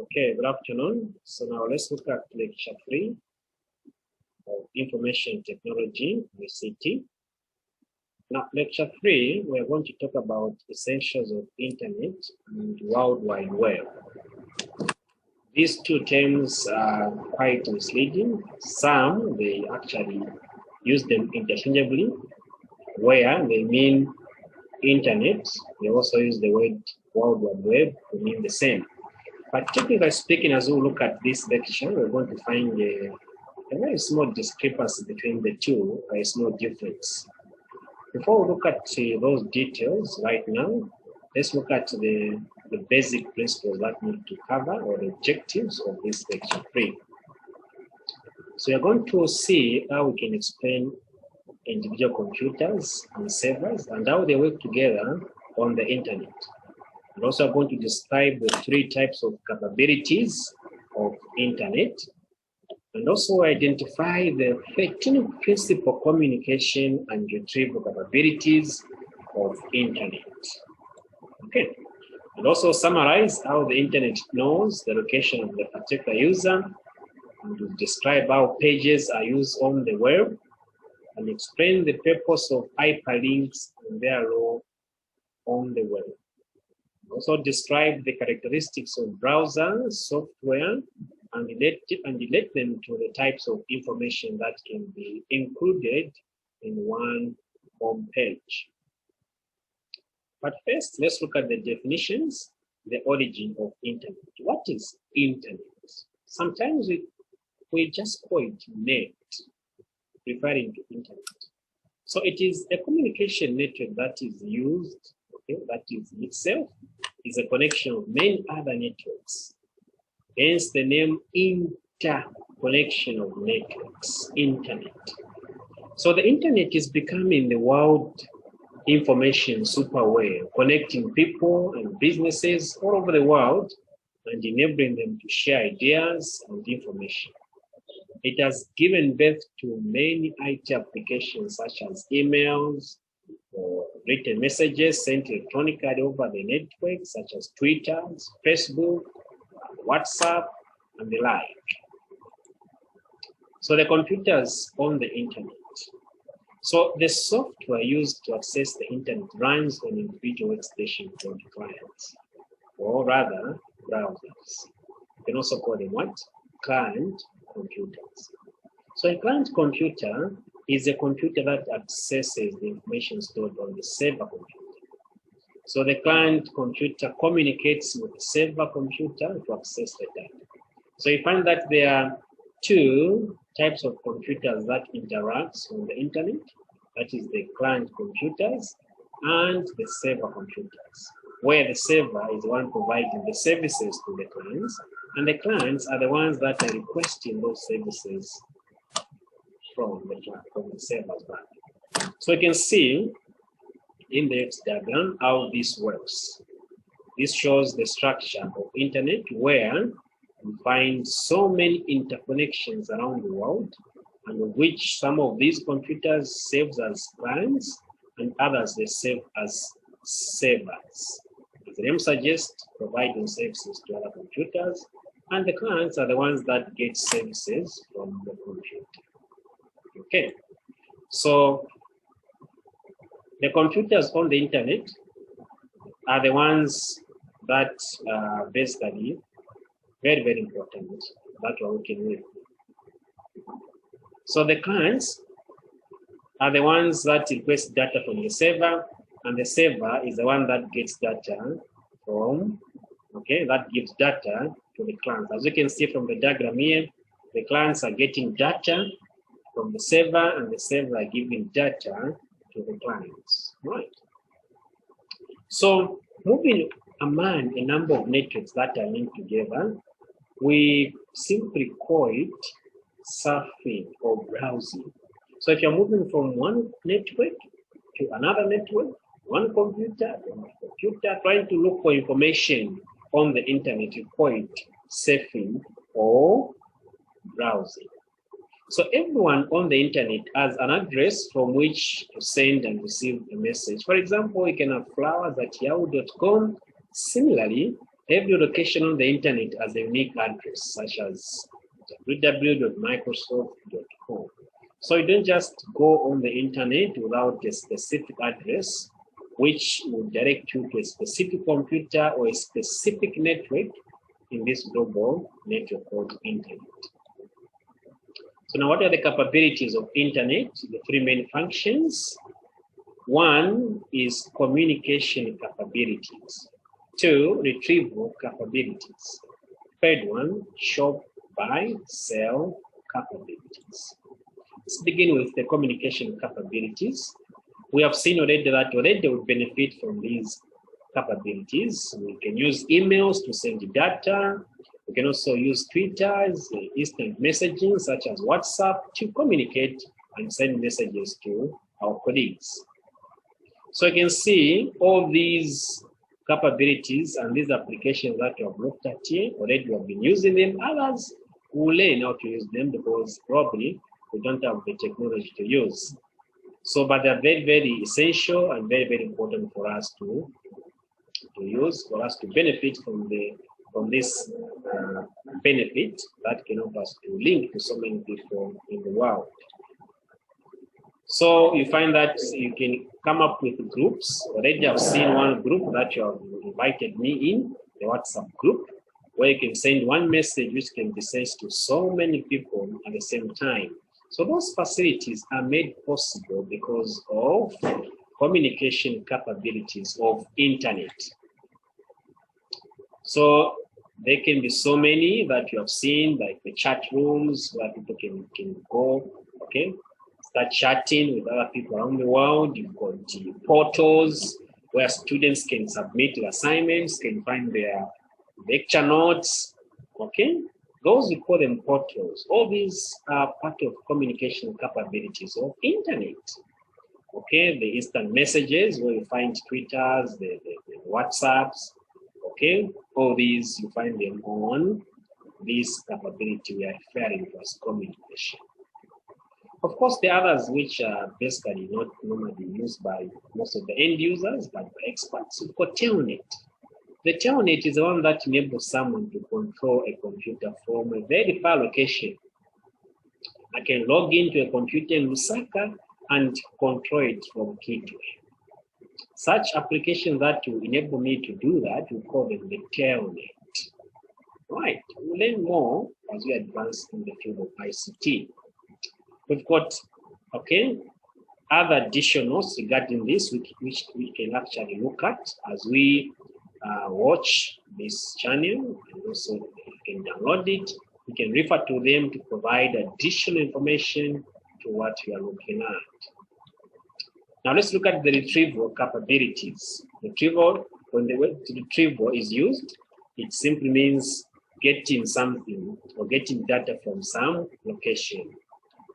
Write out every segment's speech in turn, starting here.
Okay, good afternoon. So now let's look at lecture 3 of Information Technology, ICT. Now, lecture 3, we're going to talk about essentials of Internet and World Wide Web. These two terms are quite misleading. Some, they actually use them interchangeably, where they mean Internet. They also use the word World Wide Web to mean the same. But technically speaking, as we look at this lecture, we're going to find a very small discrepancy between the two, a small difference. Before we look at those details right now, let's look at the basic principles that we need to cover, or the objectives of this lecture 3. So we're going to see how we can explain individual computers and servers and how they work together on the internet. We're also going to describe the 3 types of capabilities of internet, and also identify the 13 principal communication and retrieval capabilities of internet. Okay, and also summarize how the internet knows the location of the particular user, and to describe how pages are used on the web, and explain the purpose of hyperlinks and their role on the web. Also describe the characteristics of browser software and relate them to the types of information that can be included in one home page. But first, let's look at the definitions, the origin of internet. What is internet? Sometimes we just call it net, referring to internet. So it is a communication network that is used, that is itself is a connection of many other networks. Hence the name interconnection of networks, internet. So the internet is becoming the world information superweb, connecting people and businesses all over the world and enabling them to share ideas and information. It has given birth to many IT applications such as emails, or written messages sent electronically over the network, such as Twitter, Facebook, WhatsApp, and the like. So the computers on the internet. So the software used to access the internet runs on individual workstation called clients, or rather browsers. You can also call them what? Client computers. So a client computer is a computer that accesses the information stored on the server computer. So the client computer communicates with the server computer to access the data. So you find that there are 2 types of computers that interact on the internet. That is the client computers and the server computers, where the server is the one providing the services to the clients, and the clients are the ones that are requesting those services from the server's back. So you can see in the X diagram how this works. This shows the structure of internet, where you find so many interconnections around the world, and of which some of these computers serve as clients and others they serve as servers. As the name suggests, providing services to other computers, and the clients are the ones that get services from the computer. Okay, so the computers on the internet are the ones that are basically very, very important that we're working with. So the clients are the ones that request data from the server, and the server is the one that gets data from, that gives data to the clients. As you can see from the diagram here, the clients are getting data from the server, and the server are giving data to the clients, right? So moving among a number of networks that are linked together, we simply call it surfing or browsing. So if you're moving from one network to another network, one computer to another computer, trying to look for information on the internet, you call it surfing or browsing. So everyone on the internet has an address from which to send and receive a message. For example, you can have flowers@yahoo.com. Similarly, Every location on the internet has a unique address, such as www.microsoft.com. So you don't just go on the internet without a specific address, which will direct you to a specific computer or a specific network in this global network called internet. So now what are the capabilities of internet? The three main functions. One is communication capabilities. Two, retrieval capabilities. Third one, shop, buy, sell capabilities. Let's begin with the communication capabilities. We have seen already that already we benefit from these capabilities. We can use emails to send data. We can also use Twitter's instant messaging such as WhatsApp to communicate and send messages to our colleagues. So you can see all these capabilities and these applications that you have looked at here, already we have been using them. Others will learn how to use them because probably we don't have the technology to use. So, but they're very, very essential and very, very important for us to use, for us to benefit from this benefit that can help us to link to so many people in the world. So you find that you can come up with groups. Already I've seen one group that you have invited me in, the WhatsApp group, where you can send one message which can be sent to so many people at the same time. So those facilities are made possible because of communication capabilities of internet. So there can be so many that you have seen, like the chat rooms where people can go, okay, start chatting with other people around the world. You've got the portals where students can submit their assignments, can find their lecture notes, okay? Those we call them portals. All these are part of communication capabilities of internet. Okay, the instant messages where you find Twitters, the WhatsApps, okay? All these you find them on this capability we are referring to as communication. Of course, the others which are basically not normally used by most of the end users, but by experts, we've got Telnet. The Telnet is the one that enables someone to control a computer from a very far location. I can log into a computer in Lusaka and control it from Kitwe. Such applications that will enable me to do that, we call them the Telnet. Right, we'll learn more as we advance in the field of ICT. We've got, okay, other additionals regarding this, which we can actually look at as we watch this channel, and also you can download it. You can refer to them to provide additional information to what we are looking at. Now let's look at the retrieval capabilities. Retrieval, when the word retrieval is used, it simply means getting something or getting data from some location.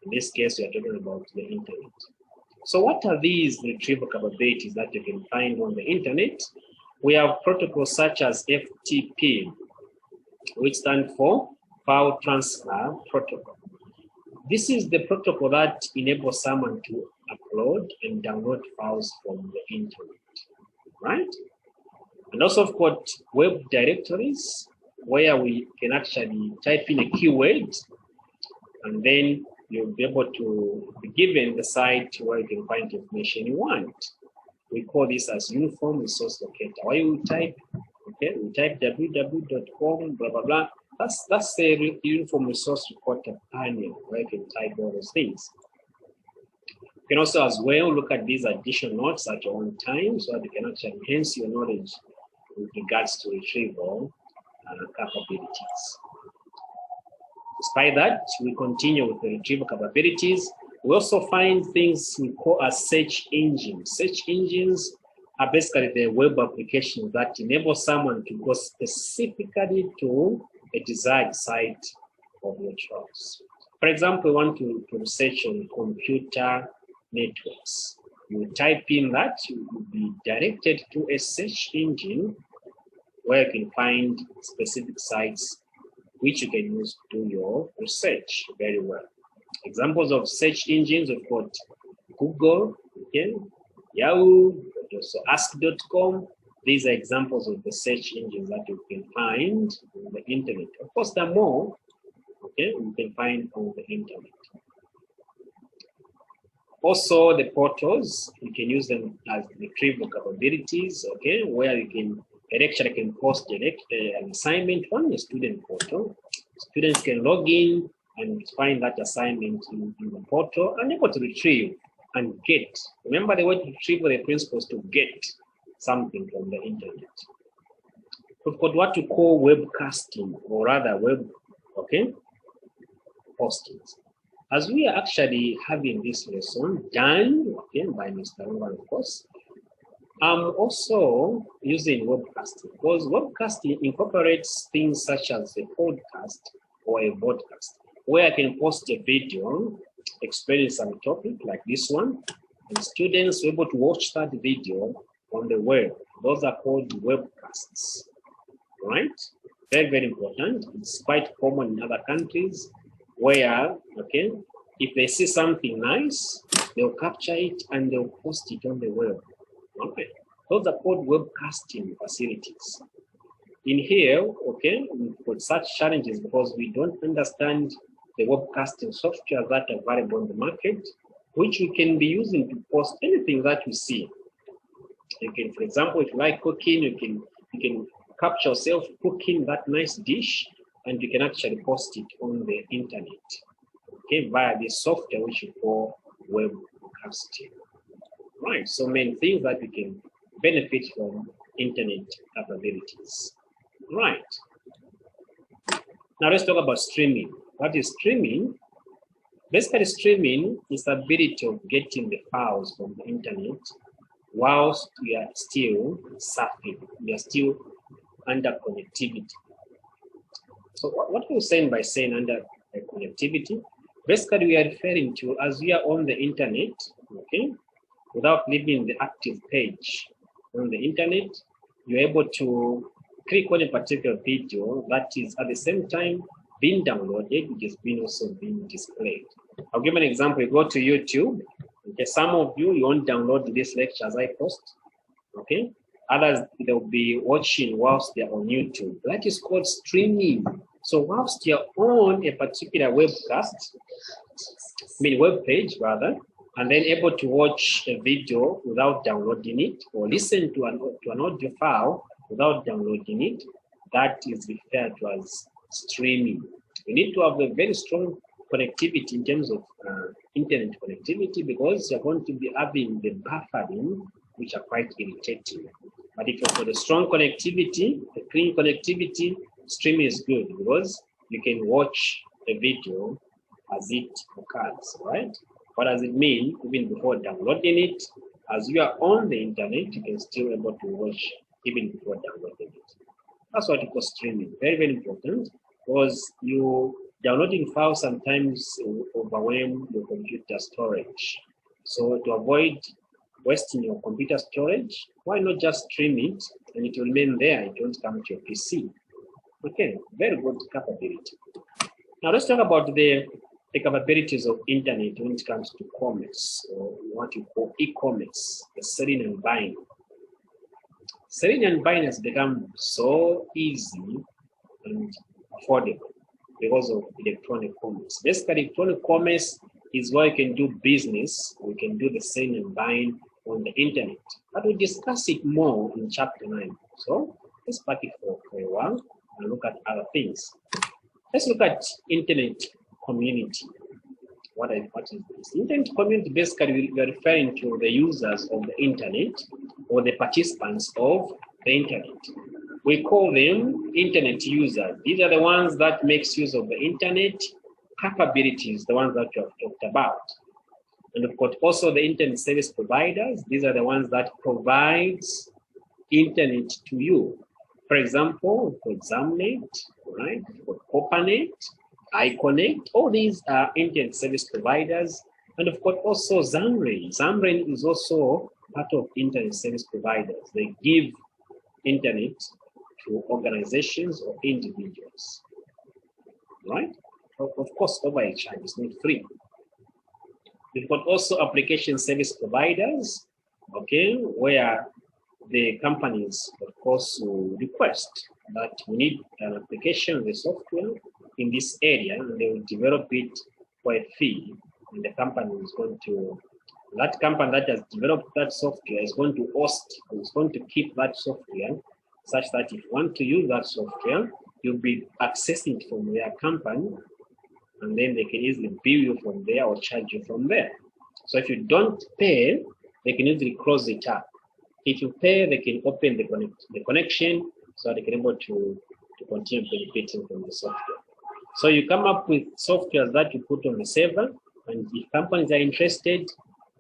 In this case, we are talking about the internet. So what are these retrieval capabilities that you can find on the internet? We have protocols such as FTP, which stands for File Transfer Protocol. This is the protocol that enables someone to upload and download files from the internet, right? And also, of course, web directories, where we can actually type in a keyword, and then you'll be able to be given the site where you can find the information you want. We call this as uniform resource locator. Why you type, okay, we type www.com, blah, blah, blah. That's the uniform resource locator panel where you can type all those things. You can also as well look at these additional notes at your own time so that you can actually enhance your knowledge with regards to retrieval capabilities. Despite that, we continue with the retrieval capabilities. We also find things we call as search engines. Search engines are basically the web applications that enable someone to go specifically to a desired site of your choice. For example, we want to research on computer networks. You type in that, you will be directed to a search engine where you can find specific sites which you can use to do your research very well. Examples of search engines, we've got Google, okay, Yahoo, but also Ask.com, These are examples of the search engines that you can find on the internet. Of course, there are more, okay, you can find on the internet. Also, the portals, you can use them as retrieval capabilities, okay, where you can, a lecturer can post an assignment on the student portal. Students can log in and find that assignment in the portal and able to retrieve and get. Remember, the word retrieve the principles to get something from the internet. We've got what we call webcasting, or rather web, okay, postings. As we are actually having this lesson done, okay, by Mr. Rowan, of course, I'm also using webcasting because webcasting incorporates things such as a podcast or a broadcast, where I can post a video explaining some topic like this one, and students are able to watch that video on the web. Those are called webcasts, right? Very, very important. It's quite common in other countries where, okay, if they see something nice, they'll capture it and they'll post it on the web. Okay, those are called webcasting facilities. In here, okay, we've got such challenges because we don't understand the webcasting software that are available on the market, which we can be using to post anything that we see. You can, for example, if you like cooking, you can capture yourself cooking that nice dish, and you can actually post it on the internet, okay, via this software which we call webcasting. Right, so many things that we can benefit from internet capabilities. Right. Now let's talk about streaming. What is streaming? Basically, streaming is the ability of getting the files from the internet whilst we are still surfing, we are still under connectivity. So what are we saying by saying under connectivity? Basically, we are referring to as we are on the internet, okay, without leaving the active page on the internet, you're able to click on a particular video that is at the same time being downloaded, which is being also being displayed. I'll give an example. You go to YouTube. Okay, some of you won't download this lecture as I post. Okay, others they'll be watching whilst they're on YouTube. That is called streaming. So whilst you're on a particular webcast, web page rather, and then able to watch a video without downloading it, or listen to an audio file without downloading it, that is referred to as streaming. You need to have a very strong connectivity in terms of internet connectivity, because you're going to be having the buffering, which are quite irritating. But if you've got a strong connectivity, a clean connectivity, streaming is good because you can watch a video as it occurs, right? What does it mean? Even before downloading it, as you are on the internet, you can still be able to watch even before downloading it. That's what we call streaming. Very, very important, because you downloading files sometimes overwhelm your computer storage. So to avoid wasting your computer storage, why not just stream it and it will remain there? It won't come to your PC. Okay, very good capability. Now let's talk about the capabilities of internet when it comes to commerce, or what you call e-commerce, the selling and buying. Selling and buying has become so easy and affordable because of electronic commerce. Basically, electronic commerce is where you can do business, we can do the selling and buying on the internet. But we'll discuss it more in chapter 9. So let's park it for a while and look at other things. Let's look at internet community. What is this? Internet community, basically we are referring to the users of the internet or the participants of the internet. We call them internet users. These are the ones that makes use of the internet capabilities, the ones that we have talked about. And of course, also the internet service providers. These are the ones that provides internet to you. For example, for Examnet, right? For Copanet, iConnect, all these are internet service providers. And of course, also Xamarin. Xamarin is also part of internet service providers. They give internet to organizations or individuals, right? Of course, over a charge, it's not free. We've got also application service providers, okay, where the companies, of course, will request that we need an application, the software in this area, and they will develop it for a fee. And the company is going to, that company that has developed that software is going to host, is going to keep that software such that if you want to use that software, you'll be accessing it from their company, and then they can easily bill you from there or charge you from there. So if you don't pay, they can easily close it up. If you pay, they can open the connection so that they can be able to continue benefiting from the software. So you come up with software that you put on the server, and if companies are interested,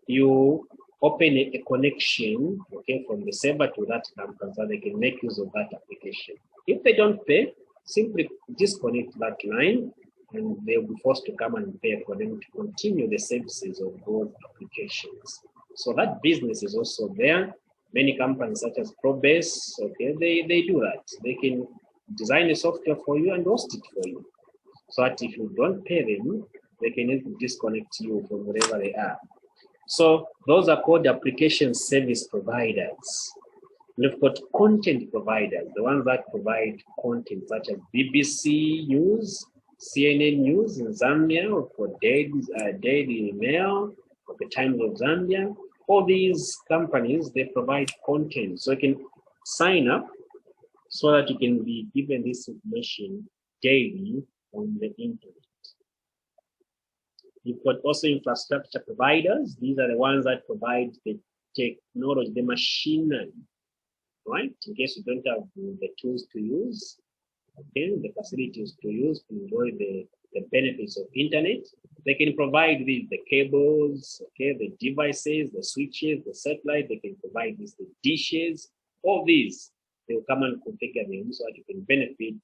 you open a connection, okay, from the server to that company so they can make use of that application. If they don't pay, simply disconnect that line, and they'll be forced to come and pay for them to continue the services of those applications. So that business is also there. Many companies such as Probase, okay, they do that. They can design a software for you and host it for you. So that if you don't pay them, they can disconnect you from wherever they are. So those are called application service providers. We've got content providers, the ones that provide content such as BBC News, CNN News in Zambia, or for Daily Mail, or the Times of Zambia. All these companies, they provide content. So you can sign up so that you can be given this information daily on the internet. You've got also infrastructure providers. These are the ones that provide the technology, the machinery, right? In case you don't have the tools to use, okay, the facilities to use to enjoy the benefits of internet, they can provide the cables, okay, the devices, the switches, the satellite, they can provide this, the dishes, all these, they will come and configure them so that you can benefit,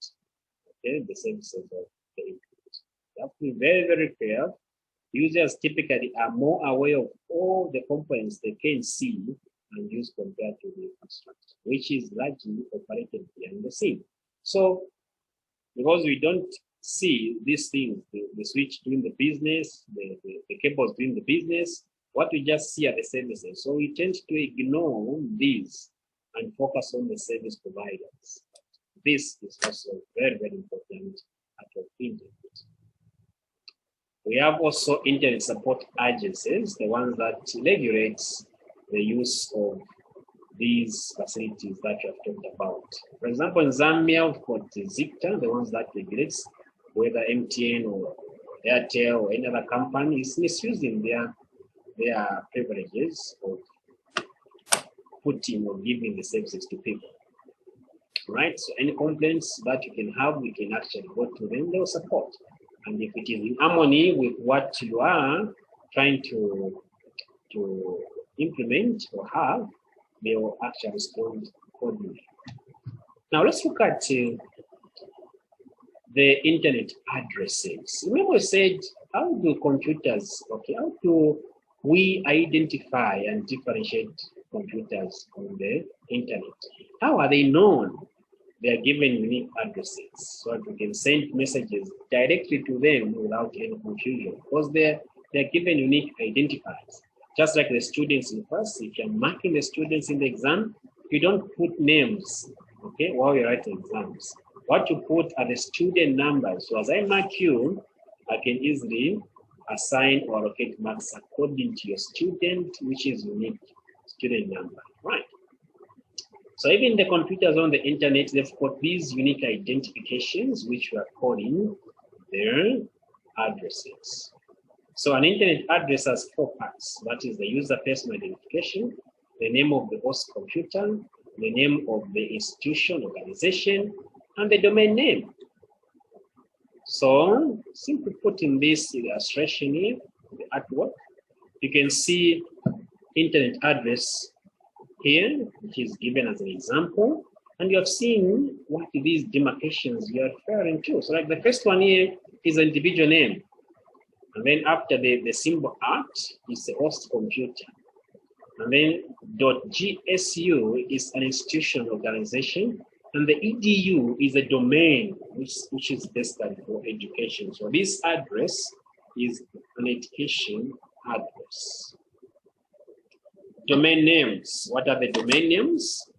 okay, the services of the internet. You have to be very, very clear. Users typically are more aware of all the components they can see and use compared to the infrastructure, which is largely operated behind the scene. So, because we don't see these things, the switch doing the business, the cables doing the business, what we just see are the services. So we tend to ignore these and focus on the service providers. This is also very, very important at the internet. We have also internet support agencies, the ones that regulate the use of these facilities that you have talked about. For example, in Zambia, we've got ZICTA, the ones that regulates whether MTN or Airtel or any other company is misusing their privileges of putting or giving the services to people. Right? So any complaints that you can have, we can actually go to them, they'll support. And if it is in harmony with what you are trying to implement or have, they will actually respond accordingly. Now let's look at the internet addresses. Remember we said, how do computers, okay, how do we identify and differentiate computers on the internet? How are they known? They are given unique addresses so that we can send messages directly to them without any confusion, because they're given unique identifiers. Just like the students in class, if you're marking the students in the exam, you don't put names, okay, while you're writing exams. What you put are the student numbers. So as I mark you, I can easily assign or allocate marks according to your student, which is unique student number, right? So even the computers on the internet, they've got these unique identifications, which we are calling their addresses. So an internet address has 4 parts. That is the user personal identification, the name of the host computer, the name of the institution, organization, and the domain name. So simply putting this illustration here, the artwork, you can see internet address here, which is given as an example, and you have seen what these demarcations you are referring to. So like the first one here is an individual name, and then after the symbol art is the host computer, and then .gsu is an institution organization, and the edu is a domain which is basically for education. So this address is an education address. domain names. What are the domain names?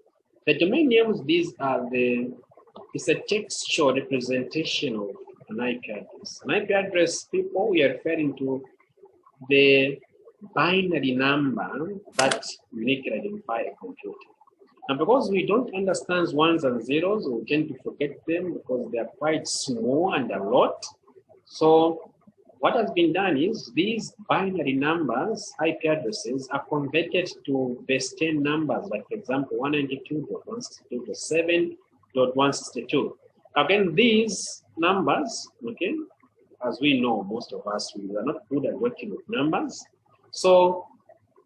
The domain names, these are it's a textual representation of an IP address. An IP address, people, we are referring to the binary number that uniquely identify a computer. And because we don't understand ones and zeros, we tend to forget them because they are quite small and a lot. So what has been done is these binary numbers, IP addresses, are converted to base 10 numbers, like for example, 192.162.7.162. Again, these numbers, okay, as we know, most of us, we are not good at working with numbers. So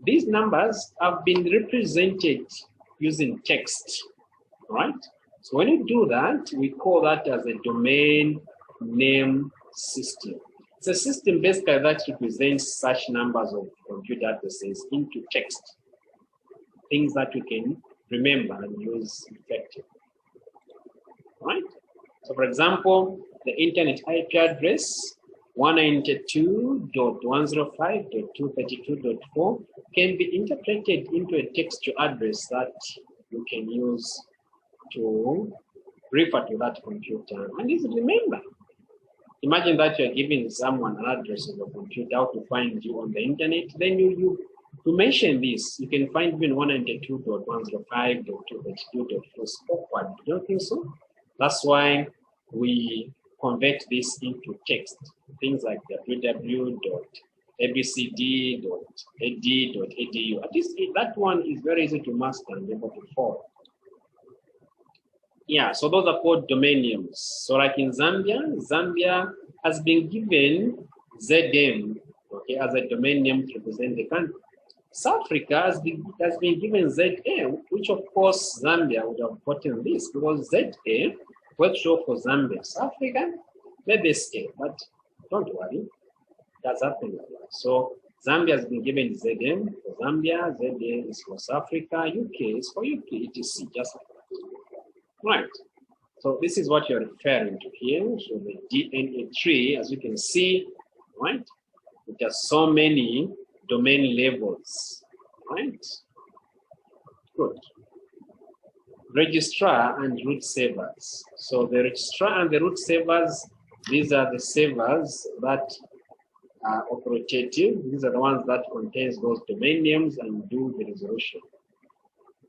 these numbers have been represented using text, right? So when you do that, we call that as a domain name system. It's a system basically that represents such numbers of computer addresses into text, things that you can remember and use effectively, right? So for example, the internet IP address 192.105.232.4 can be interpreted into a textual address that you can use to refer to that computer and easily remember. Imagine that you're giving someone an address of a computer, how to find you on the internet, then you mention this. You can find even 192.105.232.4 awkward. You don't think so? That's why we convert this into text. Things like www.abcd.ed.edu. At least that one is very easy to master and able to follow. Yeah, so those are called domain names. So like in Zambia, Zambia has been given ZM, okay, as a domain name to represent the country. South Africa has been given ZA, which of course Zambia would have gotten this because ZA works for Zambia. South Africa, maybe stay, but don't worry, that's happening like that. So Zambia has been given ZM for Zambia, ZA is for South Africa, UK is for UK, etc. Just like that. Right. So this is what you're referring to here. So the DNA tree, as you can see, right? It has so many domain labels, right? Good. Registrar and root servers. So the registrar and the root servers, these are the servers that are operative. These are the ones that contains those domain names and do the resolution.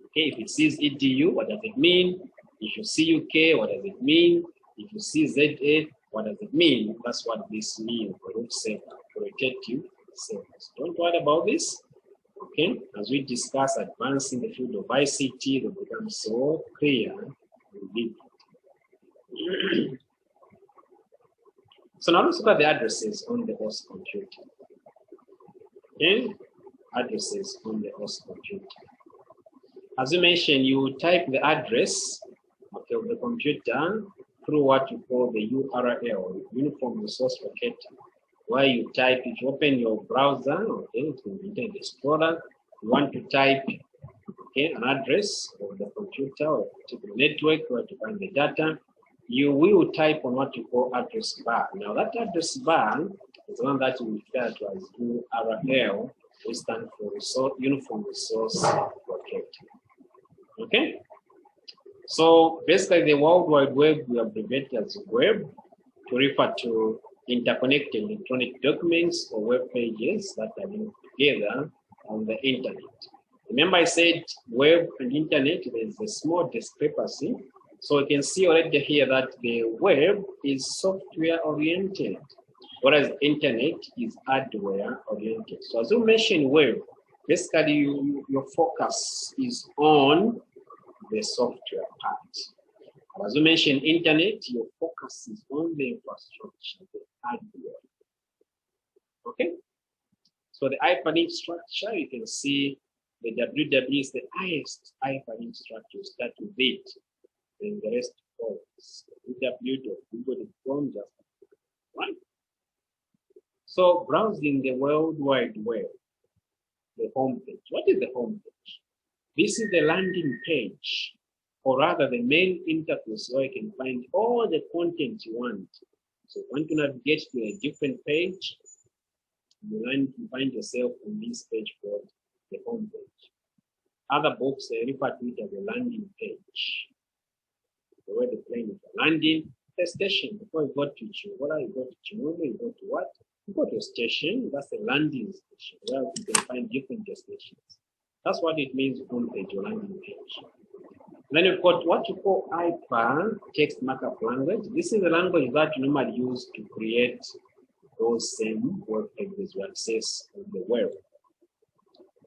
Okay, if it says EDU, what does it mean? If you see UK, what does it mean? If you see ZA, what does it mean? That's what this means for root server, authoritative servers. Don't worry about this. Okay, as we discuss advancing the field of ICT, it will become so clear and vivid. So now let's look at the addresses on the host computer. Okay, addresses on the host computer. As you mentioned, you type the address, okay, of the computer through what you call the URL, Uniform Resource Locator, where you type, if you open your browser, okay, to the Internet Explorer, you want to type, okay, an address of the computer or particular network where to find the data, you will type on what you call address bar. Now that address bar is one that we refer to as URL, which stands for Uniform Resource Locator. Okay, so basically the World Wide Web we abbreviate as web to refer to interconnected electronic documents or web pages that are linked together on the internet. Remember I said web and internet, there's a small discrepancy. So you can see already here that the web is software oriented, whereas internet is hardware oriented. So as you mentioned web, basically your focus is on the software part. As you mentioned internet, your focus is on the infrastructure, the hardware. Okay? So the hyperlink structure, you can see the www is the highest hyperlink structure. Start with it, then the rest follows. www.google.com, just right? So browsing the World Wide Web, the home page. What is the home page? This is the landing page, or rather the main interface where you can find all the content you want. So if you want to navigate to a different page, you find yourself on this page called the home page. Other books, they refer to it as a landing page. The way they plane is a landing, a station. Before you go to Chihuahua, you go to Chihuahua, you go to what? You go to a station, that's a landing station, where you can find different destinations. That's what it means on page or landing page. Then you've got what you call IPA, text markup language. This is the language that you normally use to create those same web pages you access on the web.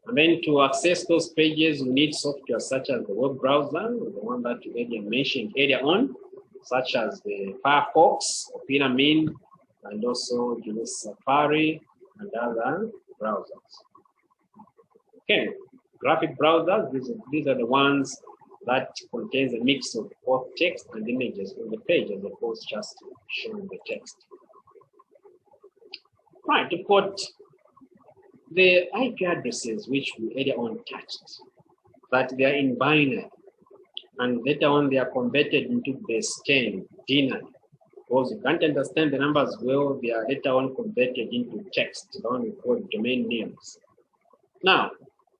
And then to access those pages, you need software such as the web browser, the one that you already mentioned earlier on, such as the Firefox, Opera Mint, and also Safari and other browsers. Okay, graphic browsers, these are the ones that contains a mix of both text and images on the page as opposed to just showing the text. Right, we've got the IP addresses which we earlier on touched, that they are in binary, and later on they are converted into base 10, binary. Because you can't understand the numbers well, they are later on converted into text, the one we call domain names. Now,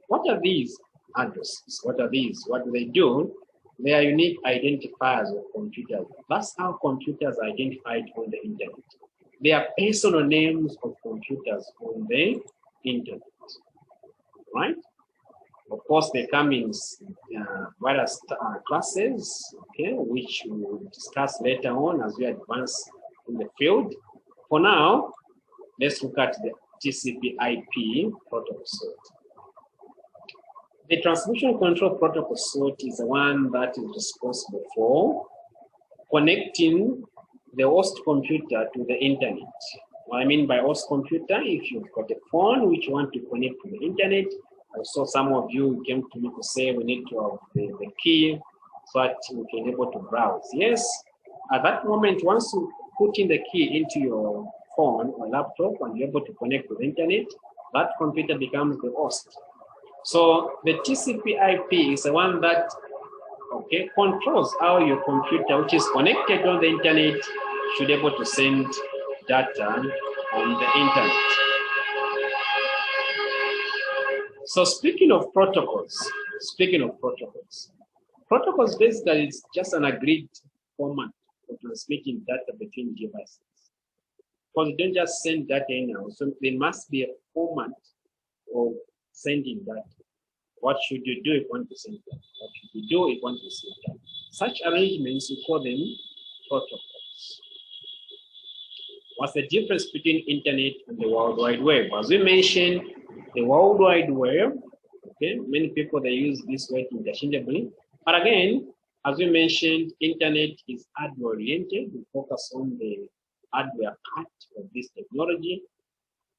what are these addresses? What are these? What do they do? They are unique identifiers of computers. That's how computers are identified on the internet. They are personal names of computers on the internet, right? Of course, they come in various classes, okay, which we will discuss later on as we advance in the field. For now, let's look at the TCP/IP protocol suite. The transmission control protocol suite is the one that is responsible for connecting the host computer to the internet. What I mean by host computer, if you've got a phone which you want to connect to the internet, I saw some of you came to me to say we need to have the key so that we can be able to browse. Yes, at that moment, once you put in the key into your phone or laptop and you're able to connect to the internet, that computer becomes the host. So the TCP/IP is the one that controls how your computer, which is connected on the internet, should be able to send data on the internet. So speaking of protocols, protocols basically is just an agreed format for transmitting data between devices. Because you don't just send data anyhow, so there must be a format of sending data. What should you do if you want to send data? What should you do if you want to receive data? Such arrangements, we call them protocols. What's the difference between internet and the World Wide Web? As we mentioned, the World Wide Web, many people, they use this word interchangeably. But again, as we mentioned, internet is hardware oriented. We focus on the hardware part of this technology,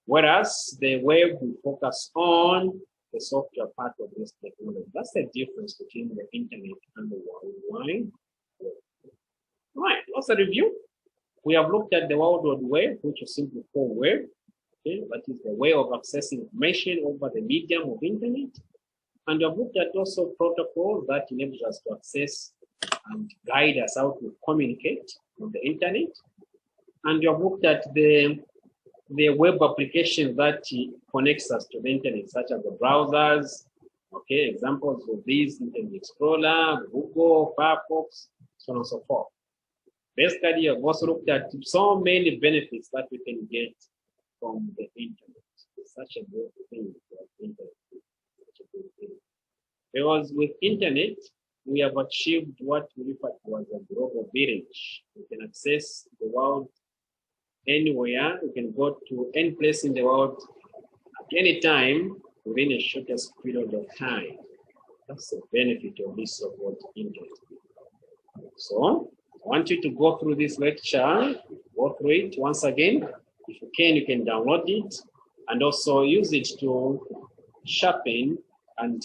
whereas the web, we focus on the software part of this technology. That's the difference between the internet and the World Wide Web. Right, what's the review? We have looked at the World Wide Web, which is simply called web. That is the way of accessing information over the medium of internet. And we have looked at also protocols that enables us to access and guide us how to communicate on the internet. And we have looked at the web application that connects us to the internet, such as the browsers. Examples of these: Internet Explorer, Google, Firefox, so on and so forth. Basically, I've also looked at so many benefits that we can get from the internet. It's such a good thing. Because with internet, we have achieved what we refer to as a global village. We can access the world anywhere. We can go to any place in the world at any time within a shortest period of time. That's the benefit of this so-called internet. So I want you to go through this lecture, go through it once again. If you can download it and also use it to sharpen and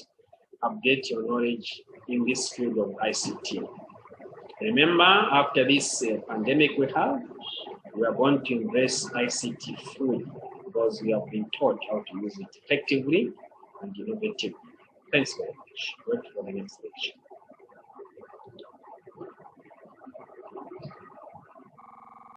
update your knowledge in this field of ICT. Remember, after this pandemic we are going to embrace ICT fully because we have been taught how to use it effectively and innovatively. Thanks very much. Wait for the next lecture.